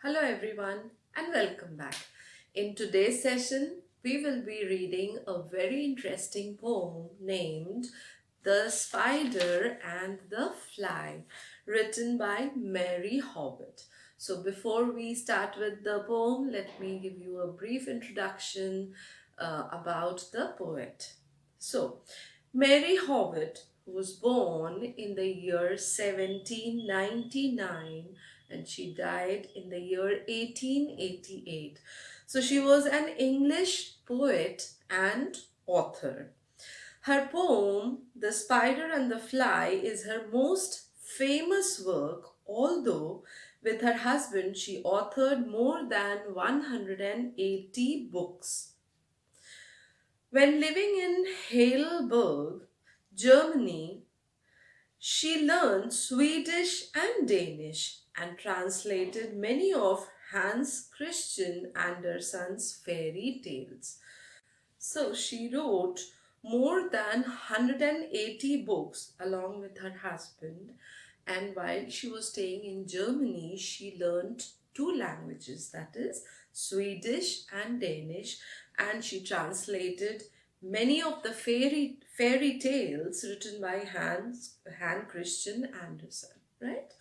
Hello everyone and welcome back. In today's session, we will be reading a very interesting poem named The Spider and the Fly, written by Mary Hobbit. So before we start with the poem, let me give you a brief introduction about the poet. So, Mary Hobbit was born in the year 1799 and she died in the year 1888. So she was an English poet and author. Her poem, The Spider and the Fly, is her most famous work, although with her husband she authored more than 180 books. When living in Heidelberg, Germany, she learned Swedish and Danish and translated many of Hans Christian Andersen's fairy tales. So she wrote more than 180 books along with her husband, and while she was staying in Germany, she learned two languages, that is Swedish and Danish, and she translated many of the fairy tales written by Hans Christian Andersen, right?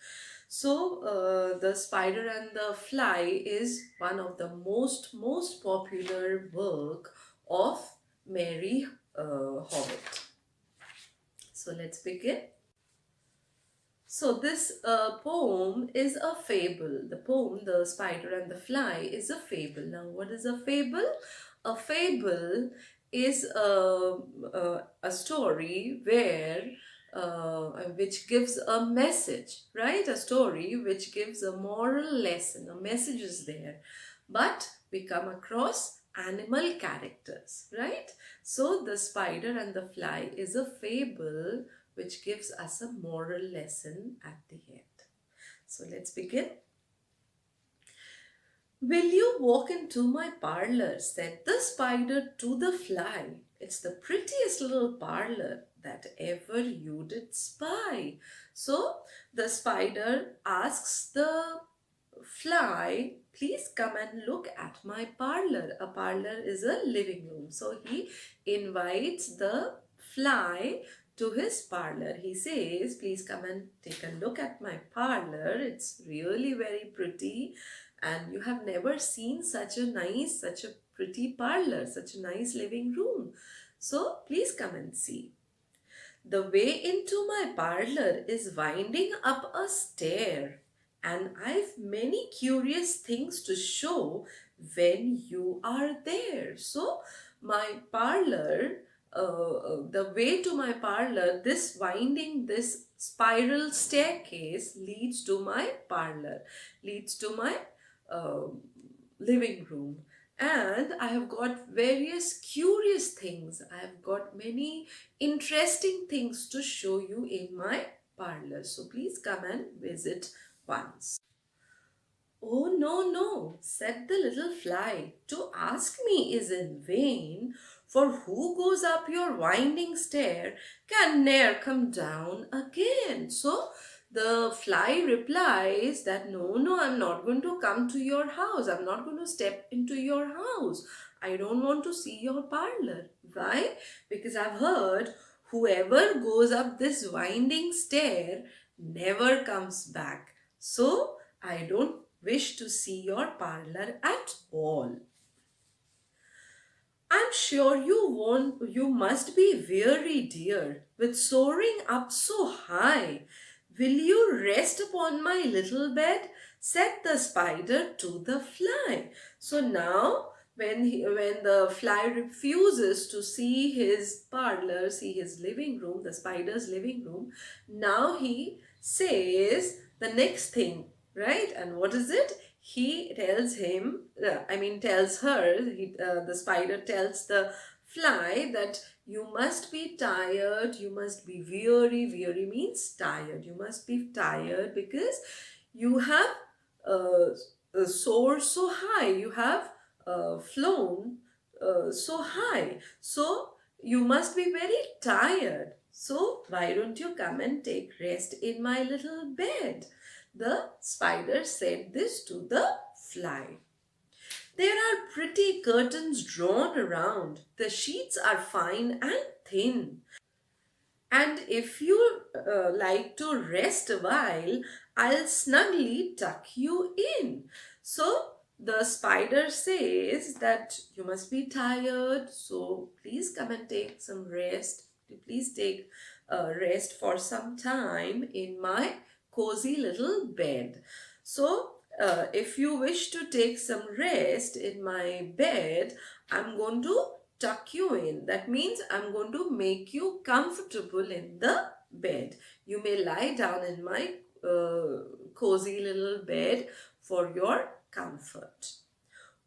So, The Spider and the Fly is one of the most popular work of Mary Hobbit. So, let's begin. So, this poem is a fable. The poem, The Spider and the Fly, is a fable. Now, what is a fable? A fable is a story where which gives a message, right? A story which gives a moral lesson, a message is there. But we come across animal characters, right? So the spider and the fly is a fable which gives us a moral lesson at the end. So let's begin. Will you walk into my parlor? Said the spider to the fly. It's the prettiest little parlor that ever you did spy. So the spider asks the fly, please come and look at my parlor. A parlor is a living room. So he invites the fly to his parlor. He says, please come and take a look at my parlor. It's really very pretty and you have never seen such a pretty parlor, such a nice living room. So please come and see. The way into my parlor is winding up a stair, and I've many curious things to show when you are there. So, my parlor, the way to my parlor, this spiral staircase leads to my parlor, leads to my uh, living room. And I have got various curious things. I have got many interesting things to show you in my parlor. So please come and visit once. Oh, no, no, said the little fly. To ask me is in vain, for who goes up your winding stair can ne'er come down again. So the fly replies that no, I'm not going to come to your house. I'm not going to step into your house. I don't want to see your parlor. Why? Because I've heard whoever goes up this winding stair never comes back. So I don't wish to see your parlor at all. I'm sure you must be weary, dear, with soaring up so high. Will you rest upon my little bed? Said the spider to the fly. So now when the fly refuses to see his parlor, see his living room, the spider's living room, now he says the next thing, right? And what is it? He tells him, tells her, the spider tells the fly that you must be tired, you must be weary. Weary means tired. You must be tired because you have soared so high, you have flown so high. So you must be very tired. So why don't you come and take rest in my little bed? The spider said this to the fly. There are pretty curtains drawn around. The sheets are fine and thin. And if you like to rest a while, I'll snugly tuck you in. So the spider says that you must be tired, so please come and take some rest. Please take rest for some time in my cozy little bed. So if you wish to take some rest in my bed, I'm going to tuck you in. That means I'm going to make you comfortable in the bed. You may lie down in my cozy little bed for your comfort.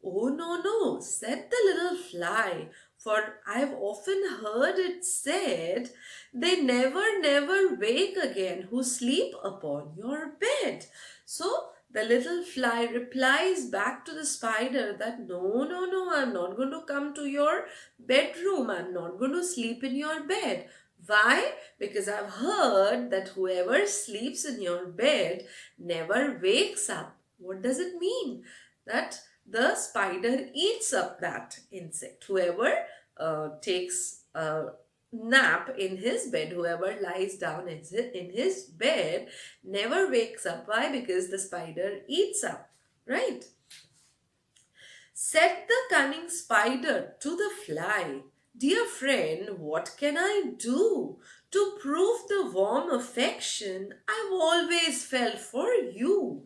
Oh, no, no, said the little fly, for I've often heard it said, they never, never wake again who sleep upon your bed. So the little fly replies back to the spider that no, no, no, I'm not going to come to your bedroom. I'm not going to sleep in your bed. Why? Because I've heard that whoever sleeps in your bed never wakes up. What does it mean? That the spider eats up that insect. Whoever takes a nap in his bed, whoever lies down in his bed, never wakes up. Why? Because the spider eats up, right? Said the cunning spider to the fly, dear friend, what can I do to prove the warm affection I've always felt for you?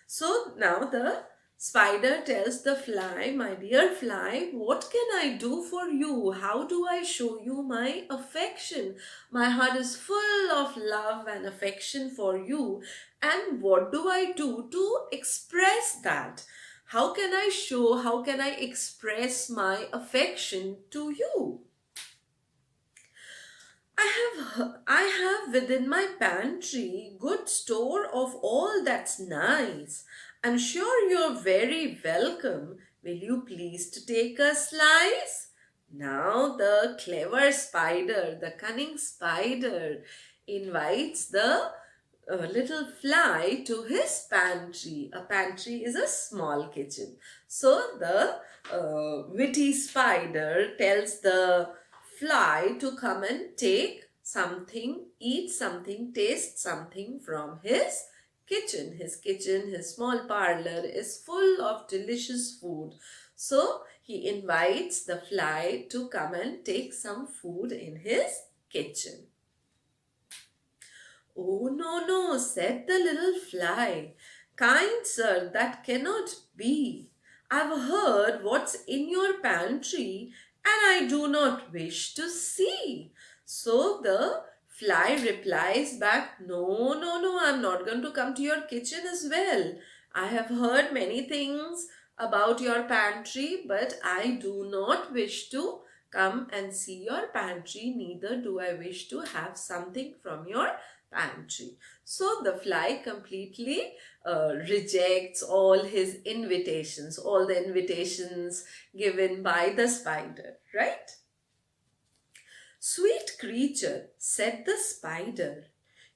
So now the spider tells the fly, my dear fly, what can I do for you? How do I show you my affection? My heart is full of love and affection for you. And what do I do to express that? How can I show, how can I express my affection to you? I have within my pantry good store of all that's nice. I'm sure you're very welcome. Will you please to take a slice? Now the clever spider, the cunning spider, invites the little fly to his pantry. A pantry is a small kitchen. So the witty spider tells the fly to come and take something, eat something, taste something from his kitchen. His kitchen, his small parlor is full of delicious food. So he invites the fly to come and take some food in his kitchen. Oh, no, no, said the little fly. Kind sir, that cannot be. I've heard what's in your pantry and I do not wish to see. So the fly replies back, no, no, no, I'm not going to come to your kitchen as well. I have heard many things about your pantry, but I do not wish to come and see your pantry, neither do I wish to have something from your pantry. So the fly completely rejects all his invitations, all the invitations given by the spider, right? Sweet creature, said the spider,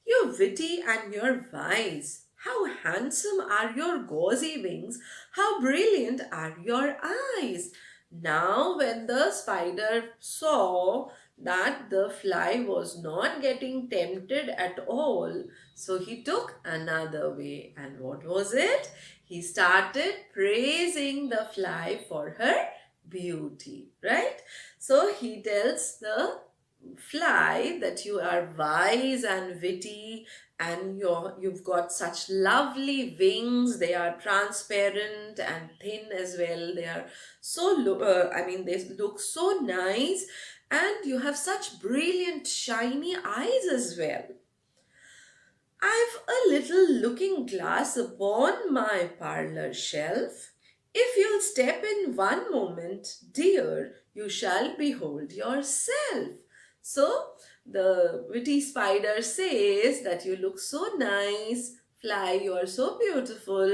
you're witty and you're wise. How handsome are your gauzy wings, how brilliant are your eyes. Now when the spider saw that the fly was not getting tempted at all, so he took another way. And what was it? He started praising the fly for her beauty, right? So he tells the fly that you are wise and witty and you've got such lovely wings. They are transparent and thin as well. They are they look so nice, and you have such brilliant shiny eyes as well. I've a little looking glass upon my parlor shelf. If you'll step in one moment, dear, you shall behold yourself. So the witty spider says that you look so nice, fly, you are so beautiful.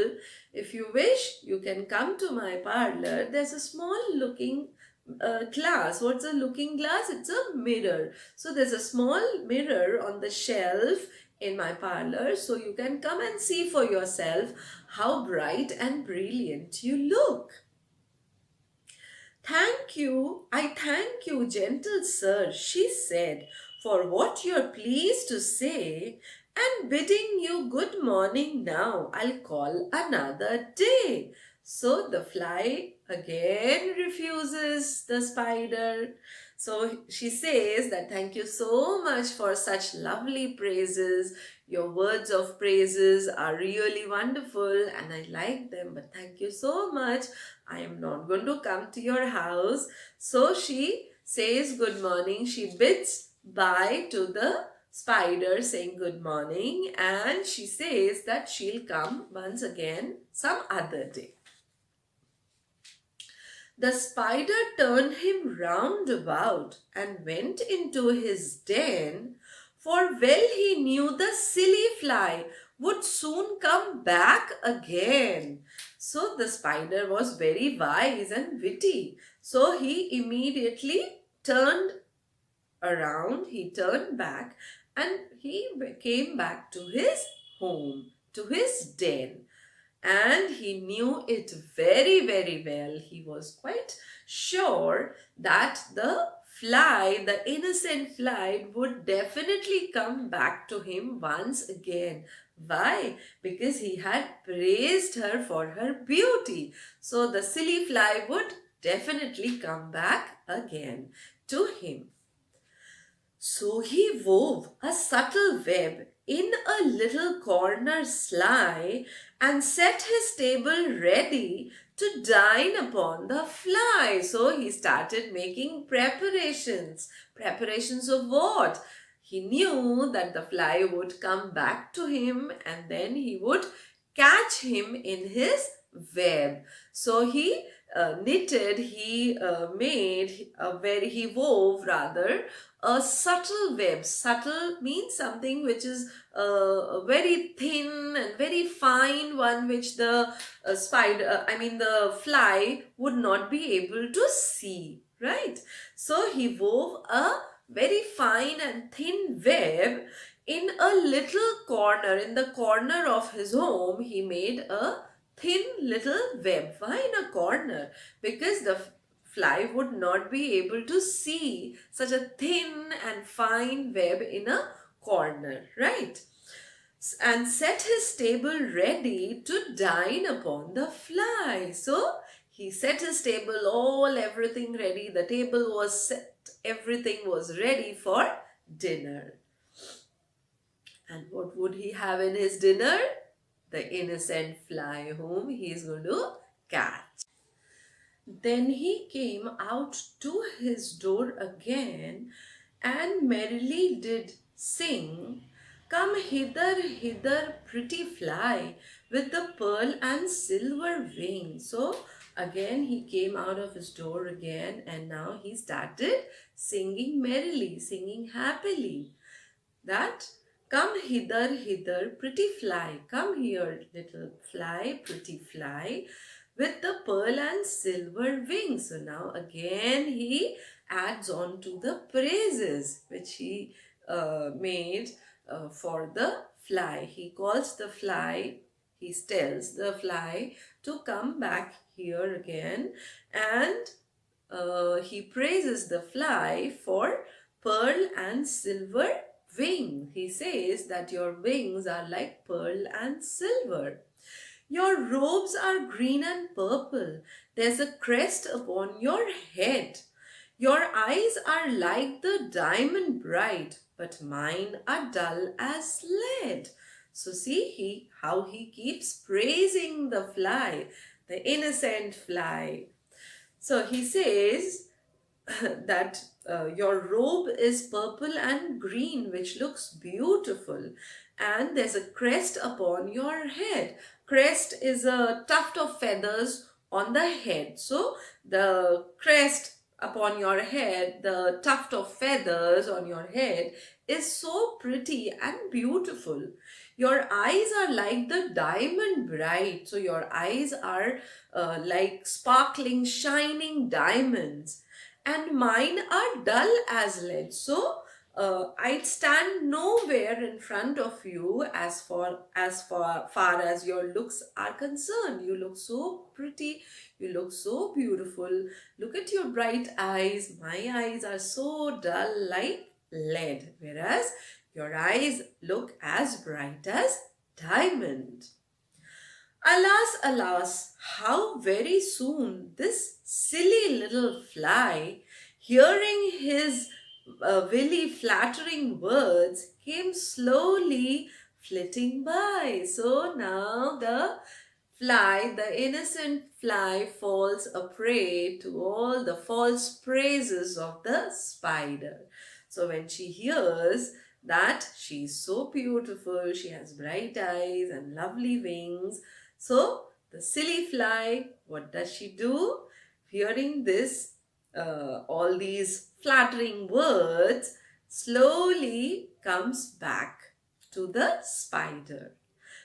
If you wish, you can come to my parlor. There's a small looking glass. What's a looking glass? It's a mirror. So there's a small mirror on the shelf in my parlor, so you can come and see for yourself how bright and brilliant you look. Thank you, I thank you, gentle sir, she said, for what you're pleased to say, and bidding you good morning now, I'll call another day. So the fly again refuses the spider. So she says that thank you so much for such lovely praises. Your words of praises are really wonderful and I like them, but thank you so much. I am not going to come to your house. So she says good morning. She bids bye to the spider saying good morning, and she says that she'll come once again some other day. The spider turned him round about and went into his den, for well he knew the silly fly would soon come back again. So the spider was very wise and witty. So he immediately turned around, he turned back, and he came back to his home, to his den, and he knew it very, very well. He was quite sure that the fly, the innocent fly, would definitely come back to him once again. Why? Because he had praised her for her beauty. So the silly fly would definitely come back again to him. So he wove a subtle web in a little corner sly and set his table ready to dine upon the fly. So he started making preparations. Preparations of what? He knew that the fly would come back to him and then he would catch him in his web. So he knitted, he made, he wove rather a subtle web. Subtle means something which is very thin and very fine one, which the the fly would not be able to see, right? So he wove a very fine and thin web in a little corner. In the corner of his home, he made a thin little web. Why in a corner? Because the fly would not be able to see such a thin and fine web in a corner, right? And set his table ready to dine upon the fly. So he set his table, everything ready. The table was set, everything was ready for dinner. And what would he have in his dinner? The innocent fly whom he is going to catch. Then he came out to his door again and merrily did sing, "Come hither, hither, pretty fly, with the pearl and silver wing." So again he came out of his door again and now he started singing merrily, singing happily. That "Come hither, hither, pretty fly, come here, little fly, pretty fly, with the pearl and silver wings." So now again he adds on to the praises which he made for the fly. He calls the fly, he tells the fly to come back here again, and he praises the fly for pearl and silver wing. He says that your wings are like pearl and silver. Your robes are green and purple. There's a crest upon your head. Your eyes are like the diamond bright, but mine are dull as lead. So see how he keeps praising the fly, the innocent fly. So he says that your robe is purple and green, which looks beautiful, and there's a crest upon your head. Crest is a tuft of feathers on the head. So the crest upon your head, the tuft of feathers on your head, is so pretty and beautiful. Your eyes are like the diamond bright. So your eyes are like sparkling, shining diamonds, and mine are dull as lead. So I'd stand nowhere in front of you far as your looks are concerned. You look so pretty, you look so beautiful. Look at your bright eyes. My eyes are so dull like lead, whereas your eyes look as bright as diamond. Alas, alas, how very soon this silly little fly, hearing his Willy flattering words, came slowly flitting by. So now the innocent fly, falls a prey to all the false praises of the spider. So when she hears that she's so beautiful, she has bright eyes and lovely wings, so the silly fly, what does she do? Hearing this, all these flattering words, slowly comes back to the spider.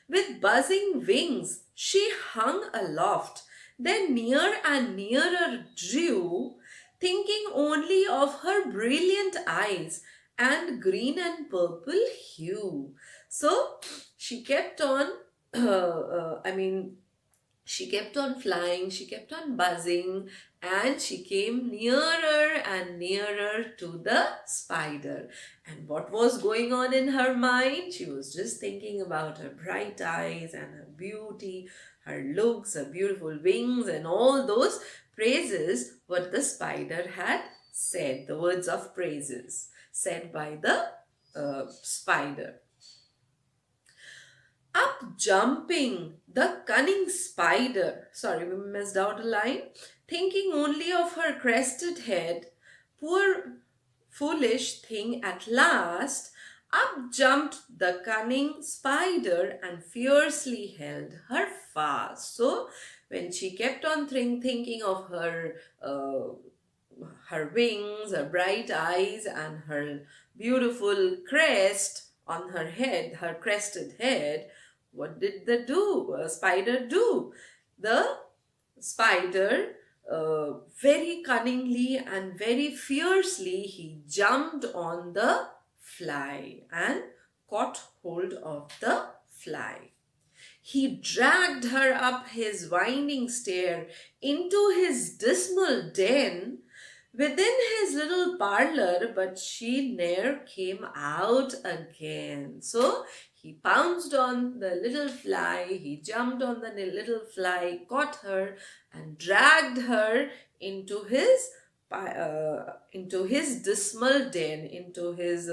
With buzzing wings, she hung aloft, then near and nearer drew, thinking only of her brilliant eyes and green and purple hue. So she kept on, I mean, she kept on flying, she kept on buzzing, and she came nearer and nearer to the spider. And what was going on in her mind? She was just thinking about her bright eyes and her beauty, her looks, her beautiful wings, and all those praises what the spider had said, the words of praises said by the spider. Up jumping the cunning spider. Sorry, we missed out a line. Thinking only of her crested head, poor foolish thing at last, up jumped the cunning spider and fiercely held her fast. So, when she kept on thinking of her wings, her bright eyes, and her beautiful crest on her head, her crested head, what did the spider do? The spider, very cunningly and very fiercely, he jumped on the fly and caught hold of the fly. He dragged her up his winding stair into his dismal den within his little parlor, but she ne'er came out again. So he pounced on the little fly, he jumped on the little fly, caught her, and dragged her into his dismal den, into his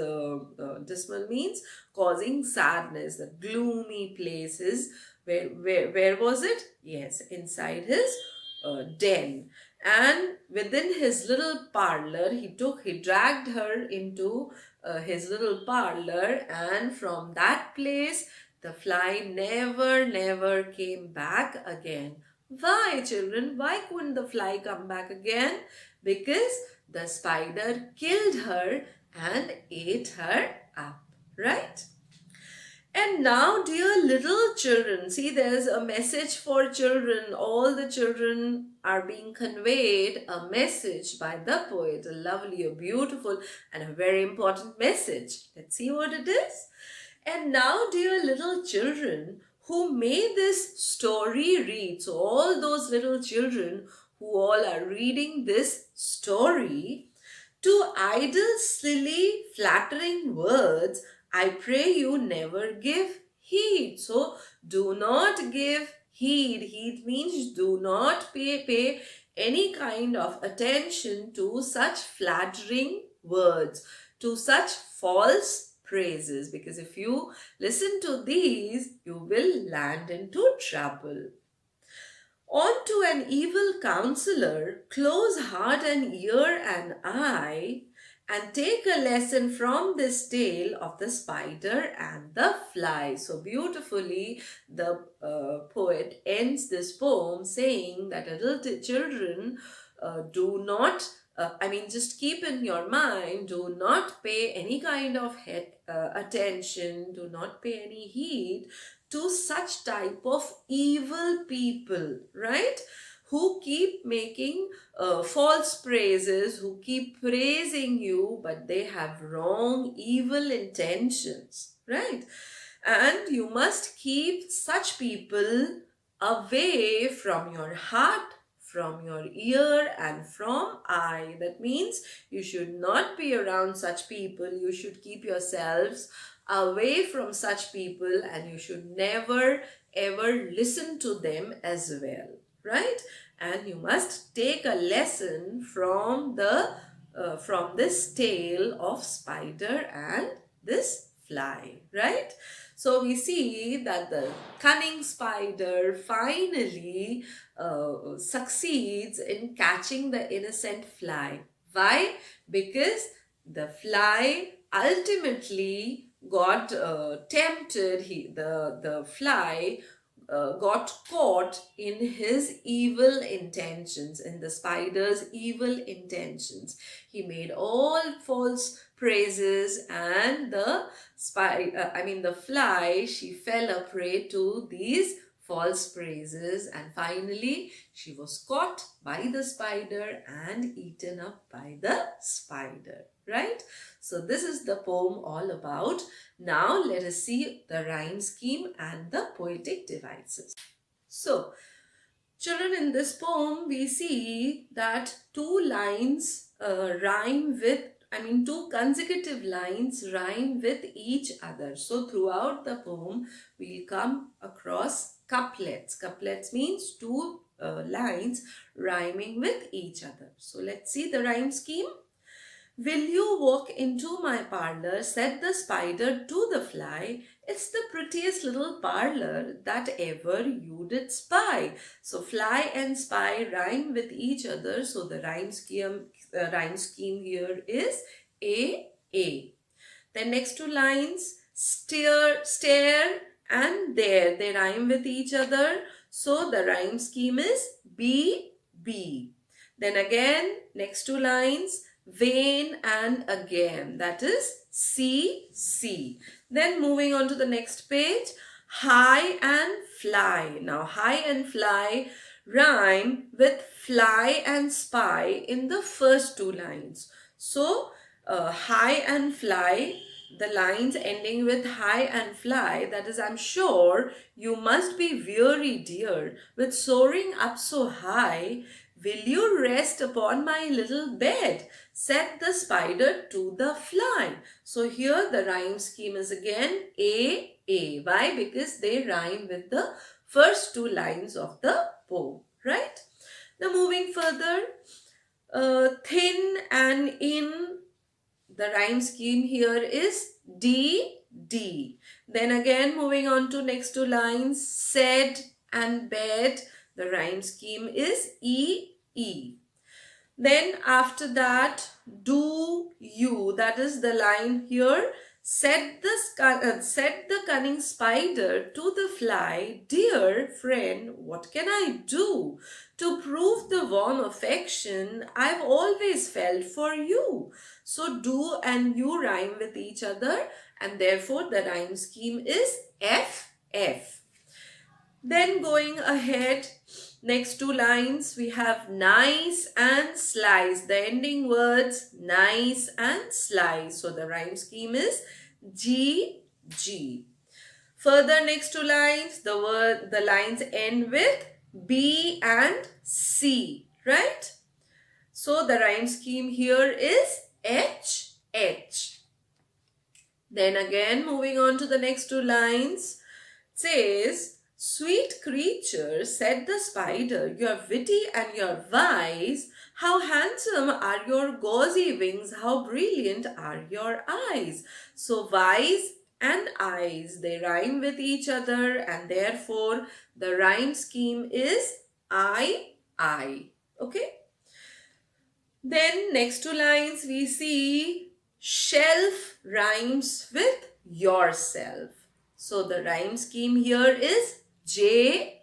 dismal means causing sadness, the gloomy places. Where was it? Yes, inside his den. And within his little parlor, he dragged her into his little parlor, and from that place the fly never came back again. Why, children? Why couldn't the fly come back again? Because the spider killed her and ate her up, right? And now, dear little children, see, there's a message for children. All the children are being conveyed a message by the poet, a lovely, a beautiful, and a very important message. Let's see what it is. And now, dear little children, who may this story read, so all those little children who all are reading this story, to idle, silly, flattering words, I pray you never give heed. So do not give heed. Heed means do not pay any kind of attention to such flattering words, to such false praises. Because if you listen to these, you will land into trouble. On to an evil counselor, close heart and ear and eye, and take a lesson from this tale of the spider and the fly. So beautifully, the poet ends this poem saying that little children, do not, just keep in your mind, do not pay any kind of attention, do not pay any heed to such type of evil people, right? who keep making false praises, who keep praising you, but they have wrong, evil intentions, right? And you must keep such people away from your heart, from your ear, and from eye. That means you should not be around such people. You should keep yourselves away from such people, and you should never ever listen to them as well, right? And you must take a lesson from the from this tale of spider and this fly, right? So we see that the cunning spider finally succeeds in catching the innocent fly. Why? Because the fly ultimately got tempted. The fly got caught in his evil intentions, in the spider's evil intentions. He made all false praises, and the fly, she fell a prey to these false praises, and finally she was caught by the spider and eaten up by the spider, right? So this is the poem all about. Now let us see the rhyme scheme and the poetic devices. So children, in this poem we see that two lines rhyme with, two consecutive lines rhyme with each other. So throughout the poem, we'll come across couplets. Couplets means two lines rhyming with each other. So let's see the rhyme scheme. Will you walk into my parlor, said the spider to the fly. It's the prettiest little parlor that ever you did spy. So fly and spy rhyme with each other. So the rhyme scheme here is A. Then next two lines, stare and there. They rhyme with each other. So the rhyme scheme is B. Then again, next two lines, vain and again, that is C. Then moving on to the next page, high and fly. Now high and fly rhyme with fly and spy in the first two lines. So high and fly, the lines ending with high and fly, that is, I'm sure you must be weary, dear, with soaring up so high. Will you rest upon my little bed? Said the spider to the fly. So here the rhyme scheme is again A. Why? Because they rhyme with the first two lines of the poem, right? Now moving further, thin and in, the rhyme scheme here is D. Then again moving on to next two lines, said and bed, the rhyme scheme is E. Then after that, do you, that is the line here, said the cunning spider to the fly, dear friend, what can I do to prove the warm affection I've always felt for you? So do and you rhyme with each other, and therefore the rhyme scheme is F. Then going ahead, next two lines we have nice and slice. The ending words nice and slice. So the rhyme scheme is G. Further next two lines, the lines end with B and C, right? So the rhyme scheme here is H. Then again moving on to the next two lines, it says, sweet creature, said the spider, you're witty and you're wise. How handsome are your gauzy wings, how brilliant are your eyes. So wise and eyes, they rhyme with each other, and therefore the rhyme scheme is I. Okay. Then next two lines we see shelf rhymes with yourself. So the rhyme scheme here is J.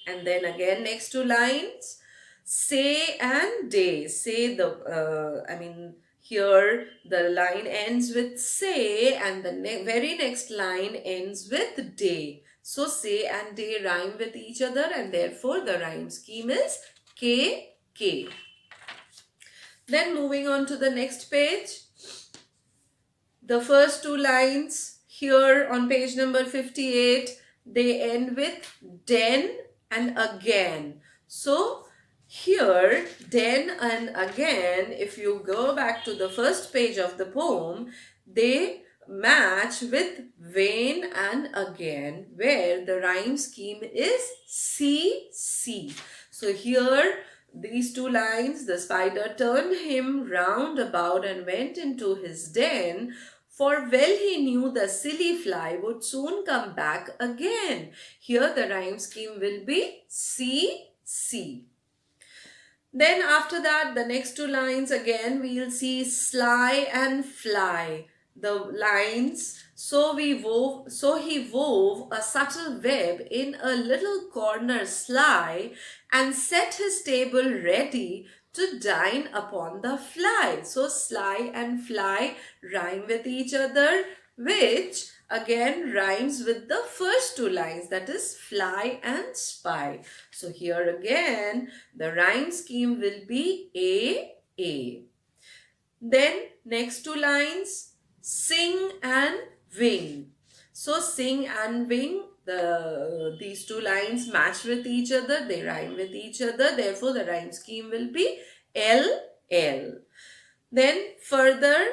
And then again next two lines, say and day. Say here the line ends with say, and the very next line ends with day. So say and day rhyme with each other, and therefore the rhyme scheme is K, K. Then moving on to the next page. The first two lines here on page number 58, they end with den and again. So here, den and again, if you go back to the first page of the poem, they match with vain and again, where the rhyme scheme is C, C. So here, these two lines, the spider turned him round about and went into his den, for well he knew the silly fly would soon come back again. Here the rhyme scheme will be C, C. Then after that, the next two lines again, we'll see sly and fly. The lines, so he wove a subtle web in a little corner sly and set his table ready to dine upon the fly. So sly and fly rhyme with each other, which again rhymes with the first two lines, that is fly and spy. So here again the rhyme scheme will be A, A. Then next two lines, sing and wing. So sing and wing, these two lines match with each other, they rhyme with each other, therefore the rhyme scheme will be L, L. Then further,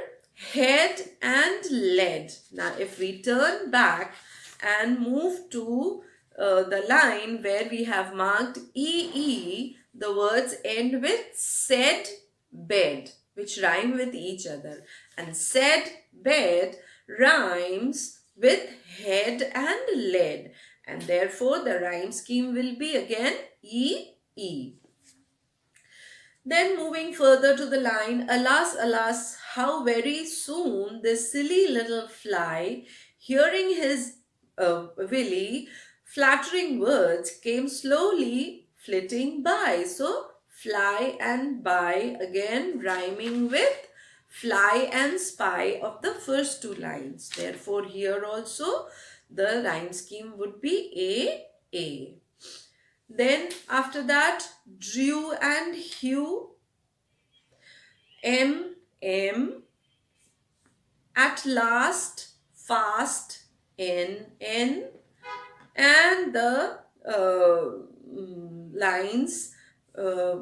head and lead. Now if we turn back and move to the line where we have marked EE, the words end with said, bed, which rhyme with each other. And said, bed rhymes with head and lead. And therefore the rhyme scheme will be again E, E. Then moving further to the line, alas, alas, how very soon this silly little fly, hearing his Willy flattering words, came slowly flitting by. So fly and by again rhyming with fly and spy of the first two lines. Therefore here also the rhyme scheme would be A, A. Then after that, drew and hue, M, M, at last, fast, N, N, and the lines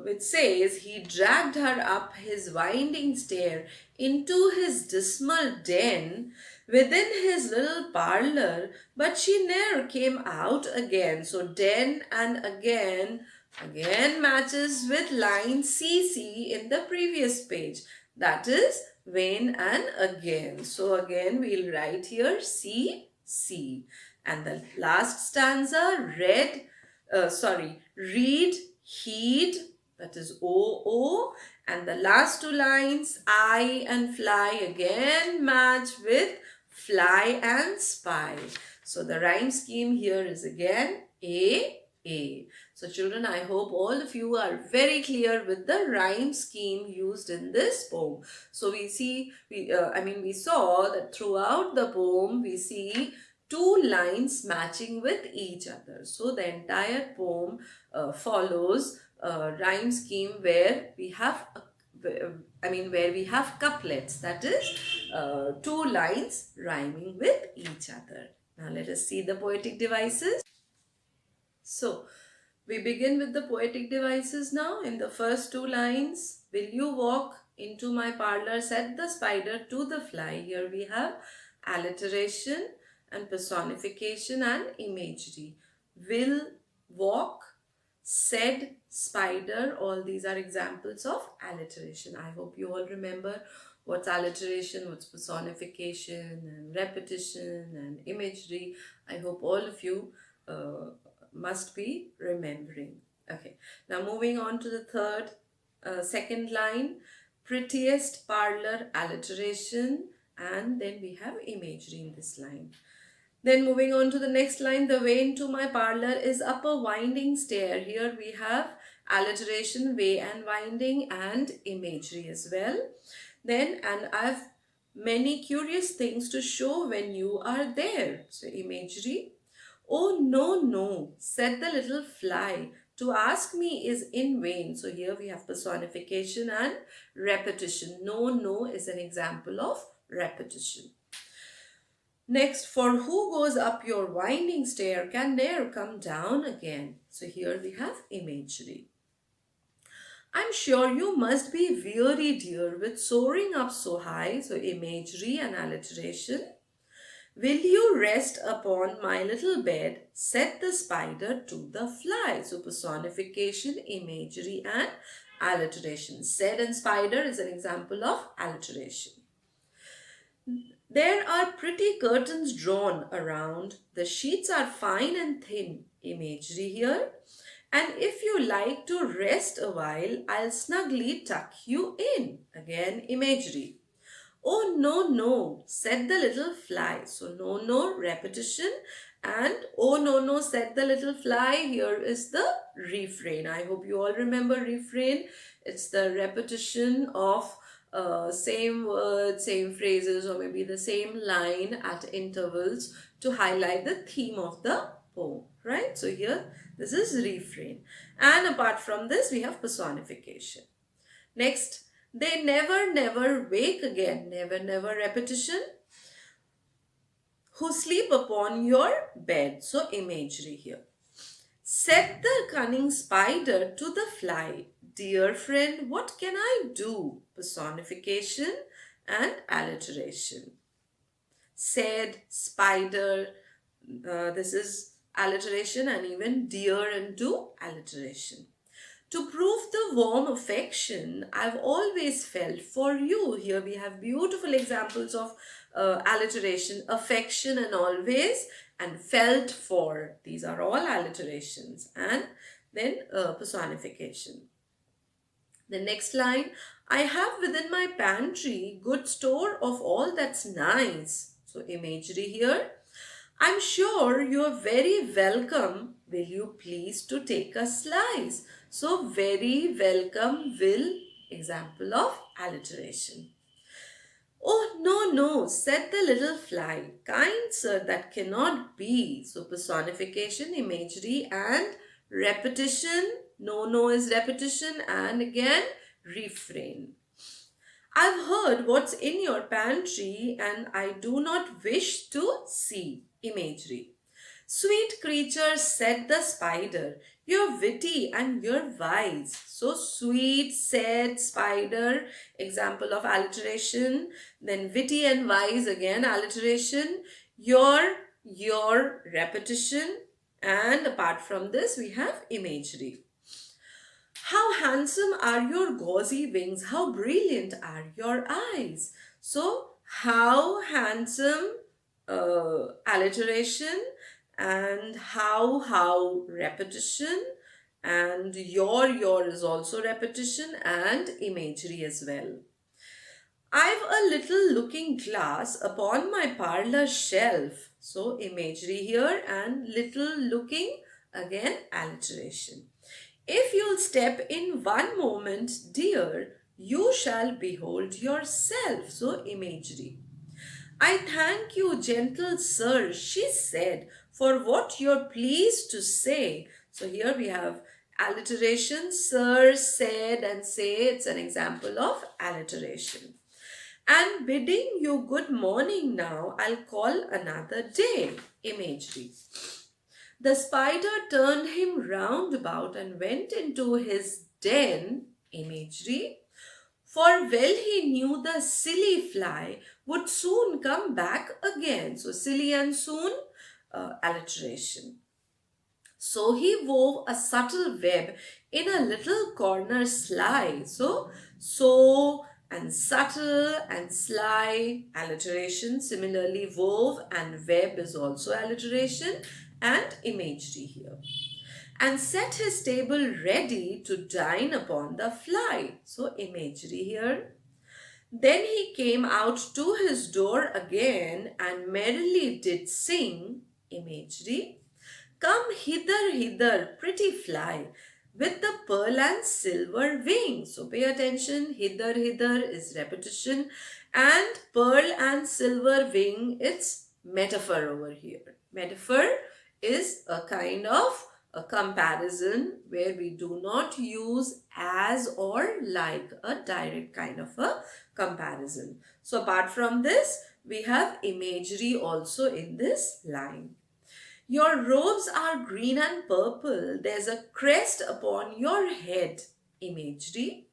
which says, he dragged her up his winding stair into his dismal den within his little parlour, but she ne'er came out again. So den and again matches with line CC in the previous page. That is vain and again. So again we'll write here C, C. And the last stanza, read, heed, that is O, O. And the last two lines, I and fly, again match with fly and spy. So the rhyme scheme here is again A, A. So children, I hope all of you are very clear with the rhyme scheme used in this poem. So we saw that throughout the poem, we see two lines matching with each other. So the entire poem follows a rhyme scheme where we have couplets, that is two lines rhyming with each other. Now let us see the poetic devices. So we begin with the poetic devices now. In the first two lines, will you walk into my parlor, said the spider to the fly. Here we have alliteration and personification and imagery. Will, walk, said, spider, all these are examples of alliteration. I hope you all remember what's alliteration, what's personification and repetition and imagery. I hope all of you must be remembering. Okay, now moving on to the second line, prettiest parlor, alliteration, and then we have imagery in this line. Then moving on to the next line, the way into my parlor is up a winding stair. Here we have alliteration, way and winding, and imagery as well. Then, and I've many curious things to show when you are there. So imagery. Oh, no, no, said the little fly. To ask me is in vain. So here we have personification and repetition. No, no is an example of repetition. Next, for who goes up your winding stair can ne'er come down again. So here we have imagery. I'm sure you must be weary, dear, with soaring up so high. So imagery and alliteration. Will you rest upon my little bed? Said the spider to the fly. So personification, imagery and alliteration. Said and spider is an example of alliteration. There are pretty curtains drawn around. The sheets are fine and thin. Imagery here. And if you like to rest a while, I'll snugly tuck you in. Again, imagery. Oh, no, no, said the little fly. So, no, no, repetition. And oh, no, no, said the little fly. Here is the refrain. I hope you all remember refrain. It's the repetition of same words, same phrases, or maybe the same line at intervals to highlight the theme of the poem, right? So here, this is refrain. And apart from this, we have personification. Next, they never, never wake again. Never, never repetition. Who sleep upon your bed. So imagery here. Said the cunning spider to the fly, dear friend, what can I do? Personification and alliteration. Said, spider, this is alliteration, and even dear and do alliteration. To prove the warm affection I've always felt for you. Here we have beautiful examples of alliteration, affection and always, and felt for. These are all alliterations. And then personification. The next line, I have within my pantry good store of all that's nice. So imagery here. I'm sure you're very welcome. Will you please to take a slice? So very welcome will, example of alliteration. Oh, no, no, said the little fly. Kind sir, that cannot be. So personification, imagery and repetition. No, no is repetition and again refrain. I've heard what's in your pantry and I do not wish to see. Imagery. Sweet creature, said the spider, you're witty and you're wise. So sweet, said spider, example of alliteration. Then witty and wise, again alliteration. Your repetition. And apart from this, we have imagery. How handsome are your gauzy wings? How brilliant are your eyes? So, how handsome, alliteration, and how repetition, and your is also repetition and imagery as well. I've a little looking glass upon my parlor shelf. So, imagery here and little looking, again alliteration. If you'll step in one moment, dear, you shall behold yourself. So, imagery. I thank you, gentle sir, she said, for what you're pleased to say. So, here we have alliteration, sir, said, and say. It's an example of alliteration. And bidding you good morning now, I'll call another day. Imagery. The spider turned him round about and went into his den. Imagery. For well he knew the silly fly would soon come back again. So silly and soon, alliteration. So he wove a subtle web in a little corner sly. So and subtle and sly, alliteration. Similarly, wove and web is also alliteration and imagery here. And set his table ready to dine upon the fly. So imagery here. Then he came out to his door again and merrily did sing. Imagery. Come hither, hither, pretty fly, with the pearl and silver wing. So pay attention, hither, hither is repetition, and pearl and silver wing, it's metaphor over here. Metaphor, is a kind of a comparison where we do not use as or like, a direct kind of a comparison. So apart from this, we have imagery also in this line. Your robes are green and purple. There's a crest upon your head. Imagery.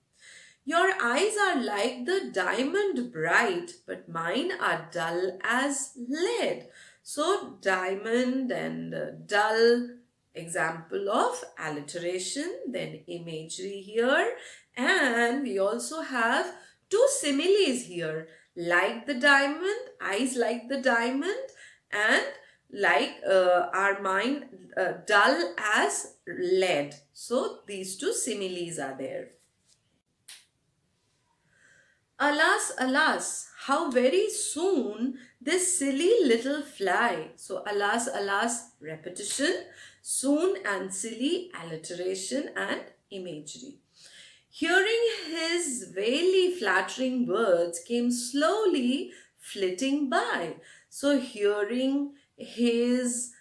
Your eyes are like the diamond bright, but mine are dull as lead. So, diamond and dull, example of alliteration, then imagery here. And we also have two similes here, like the diamond, eyes like the diamond, and like our mind dull as lead. So, these two similes are there. Alas, alas, how very soon this silly little fly. So, alas, alas, repetition, soon and silly, alliteration and imagery. Hearing his vainly flattering words came slowly flitting by. So, hearing his,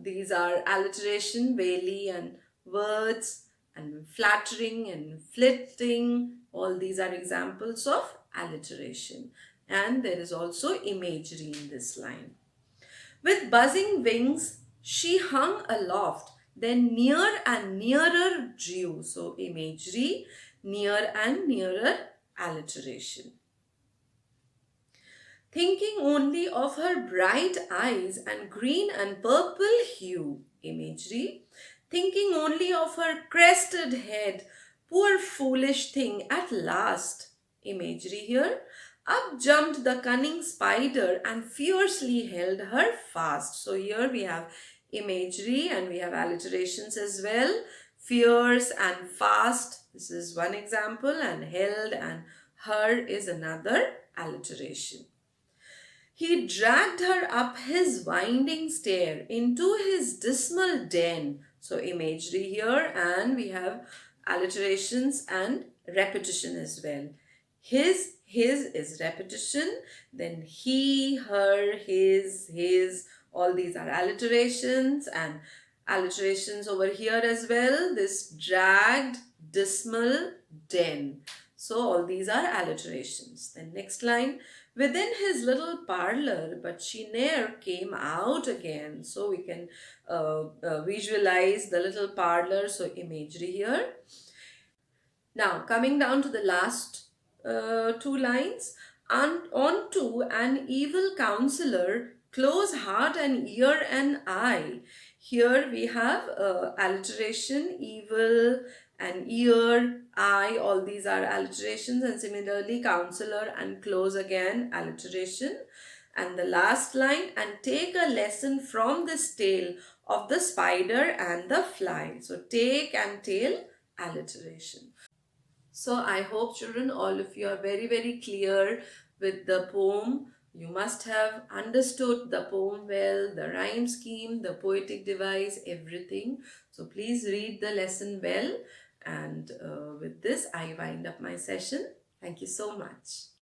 these are alliteration, vainly and words, and flattering and flitting. All these are examples of alliteration. And there is also imagery in this line. With buzzing wings, she hung aloft, then near and nearer drew. So, imagery, near and nearer, alliteration. Thinking only of her bright eyes and green and purple hue. Imagery. Thinking only of her crested head. Poor foolish thing at last. Imagery here. Up jumped the cunning spider and fiercely held her fast. So here we have imagery and we have alliterations as well. Fierce and fast. This is one example, and held and her is another alliteration. He dragged her up his winding stair into his dismal den. So imagery here, and we have alliterations and repetition as well. His is repetition, then he, her, his, all these are alliterations, and alliterations over here as well. This dragged, dismal, den. So all these are alliterations. Then next line, within his little parlour, but she ne'er came out again. So we can visualize the little parlour, so imagery here. Now coming down to the last two lines, and on to an evil counselor, close heart and ear and eye. Here we have alliteration, evil and ear, eye, all these are alliterations, and similarly counselor and close again alliteration. And the last line, and take a lesson from this tale of the spider and the fly. So take and tail, alliteration. So I hope children, all of you are very, very clear with the poem. You must have understood the poem well, the rhyme scheme, the poetic device, everything. So please read the lesson well. And with this, I wind up my session. Thank you so much.